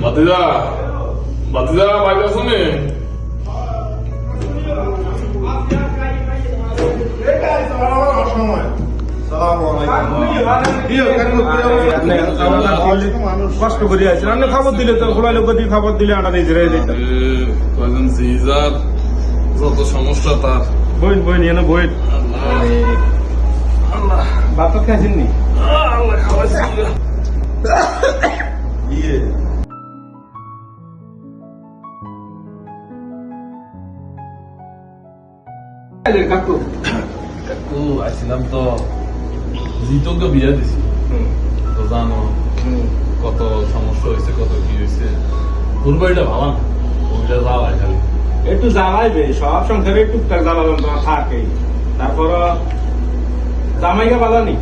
বাতিজা বাতিজা বাইরে আছো নে? কষ্ট করে আছে রান্না খবর দিলে তো খোলা লোক খবর দিলে আটা দিয়ে কয়জন সিজার যত সমস্যা তার। বইন বইন এনে বইন ভাত খাইছেন নি? কাকু কাকু আসছিলাম তো জিতকে বিয়ে দিছি তো জানো কত সমস্যা হয়েছে, কত কি হয়েছে। তোর বাড়িটা ভালো না, ওইটা জ্বালায় খালি। একটু জ্বালাইবে, সব সংসারে টুকটাক জ্বালা যন্ত্রণা থাকে। তারপর জামাইকা বাজানি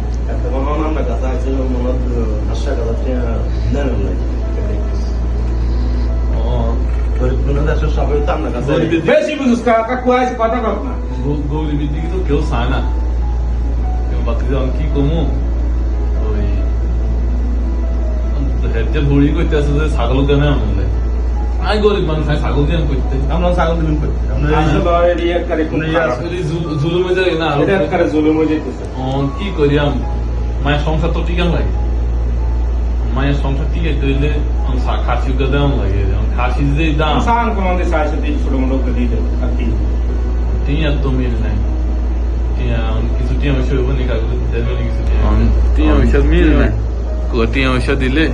বেশি বুঝুস কাকু আছে কথা কর না। গরিবের দিকে তো কেউ চায় না, কেউ বাকি যখন কি কমু ওই হেডটা ভরি করতে আছে যে ছাগল কেন আনলে। আমি গরিব মানুষ, আমি ছাগল দিয়ে করতে, আমরা ছাগল দিন করতে জুলুমে যাই না জুলুম হয়ে যেতেছে। কি করি আমি, মায়ের সংসার তো টিকান লাগে, মায়ের সংসার টিকে তৈলে খাসি দেওয়ান লাগে। খাসি যে দাম ছোট মোটো দিয়ে দেবো আর কি টিয়া তো মিল নাই, টিয়া কিছু টিয়া পয়সা হইব নি কাগজ কিছু টিয়া পয়সা মিল নাই। টিয়া পয়সা দিলে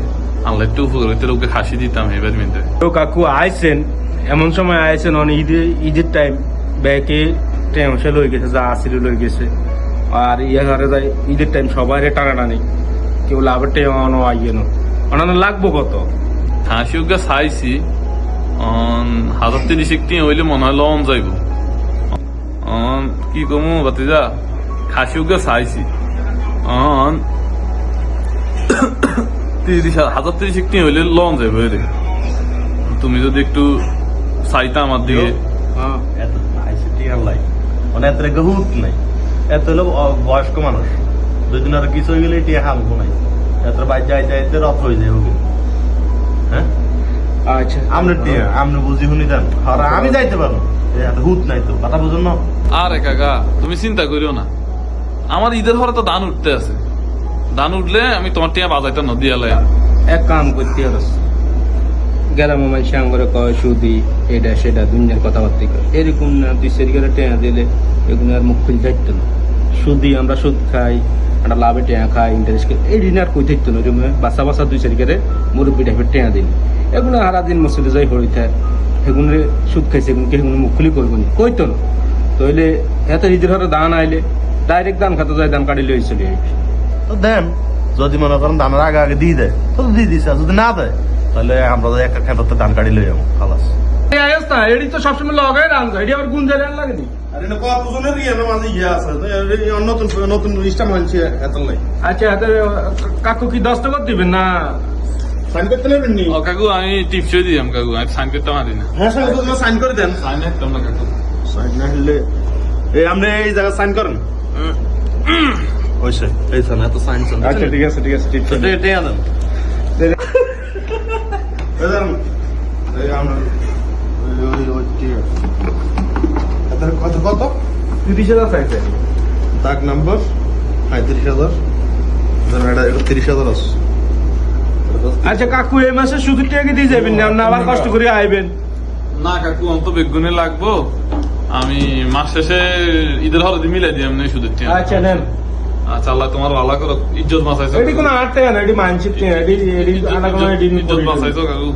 আল্লাহ একটু উপকার ওকে খাসি দিতাম এবার মিলতে। তো কাকু আইসেন এমন সময় আইসেন অনেক ঈদের টাইম ব্যাকে টেমসে লই গেছে, যা আসিল লই গেছে। আর ঘরে যাই ঈদের টাইম সবাই টানাটানি, কেউ লাভের টাইম আইয়ে না লাগবো কত খাসি ওকে চাইছি 1030 টিয়া হইলে মনে হয় লন যাইব। কি কমু বাতিজা, খাসি ওকে চাইছি 1030 টিয়া হইলে লন যাইব। রে তুমি যদি একটু চাইতা আমার দিকে। এত হলো বয়স্ক মানুষ, দুই দিন আর কিছু হয়ে গেলে টিয়া হালবো নাই, এত বাইর যাই যাইতে রথ হয়ে যায় ওকে। হ্যাঁ আচ্ছা আমরা টিয়া আপনি বুঝি শুনি দেন, আর আমি যাইতে পারবো, এত হুত নাই তো, কথা বুঝুন না। আরে কাকা তুমি চিন্তা করিও না, আমার ঈদের ঘরে তো ধান উঠতে আছে, ধান উঠলে আমি তোমার টিয়া বাজাইতে নদিয়ালে। এক কাম করতে হবে, গ্রাম মানুষ করে কয় সুদি এটা সেটা দুনিয়ার কথাবার্তা করে, এরকম না দুই সেরিকারে টেয়া দিলে এগুলো আর মুখ খুলে থাকতো না। সুদি আমরা সুদ খাই, একটা লাভে টেয়া খাই, ইন্টারেস্ট খাই, এই ঋণ আর কই থাকতো না। এরকম বাচ্চা বাচ্চা দুই সেরিকারে মুরব্বী টাইপের টেয়া দিল, এগুলো সারা দিন মসজিদে যাই হয়ে থাকে, সেগুলো সুদ খাইছে এগুলোকে সেগুলো মুখ খুলি করবো না, কইতো না। তাইলে এত ঈদের ঘরে দান আইলে ডাইরেক্ট দান খাতে যায়, দান কাটি লই চলে তো দেন, যদি মনে করেন দানের আগে আগে দিয়ে দেয় তো দিয়ে দিচ্ছে, যদি না দেয় তাহলে আমরা একটা খেতে ধান কাটি লই যাবো খালাস। না এটি তো সবসময় লগাই রান যায়, এটি আবার গুণ যায় লাগেনি। আচ্ছা কাকু কি 10 টাকা দিবেন না? সাইন করতে নেবেন নি? কাকু আমি টিপসই দিলাম কাকু, আমি সাইন করতে পারি না। হ্যাঁ সাইন করে দেন। সাইন একদম না কাকু, সাইন না হলে আপনি এই জায়গায় সাইন করেন। হয়েছে এই সাইন এত সাইন। আচ্ছা ঠিক আছে ঠিক আছে, টিপস এটাই আনেন। কত কত 30,000 চাইছে। দাগ নাম্বার 35,000, 30,000 আছে। আচ্ছা কাকু এই মাসে সুদের টাকা দিয়ে যাবেন না, আবার কষ্ট করে আইবেন? না কাকু অন্ত বেগুনে লাগবো, আমি মাস শেষে ঈদের হলে মিলাই দিই এমনি সুদের টিয়া। আচ্ছা নেন। আচ্ছা আল্লাহ তোমার ভালো করো, ইজ্জত বাঁচাইছো। এটি কোনো আট টাকা না, এটি মানসিক টাকা, এটি আনা কোনো ইজ্জত বাঁচাইছো কাকু।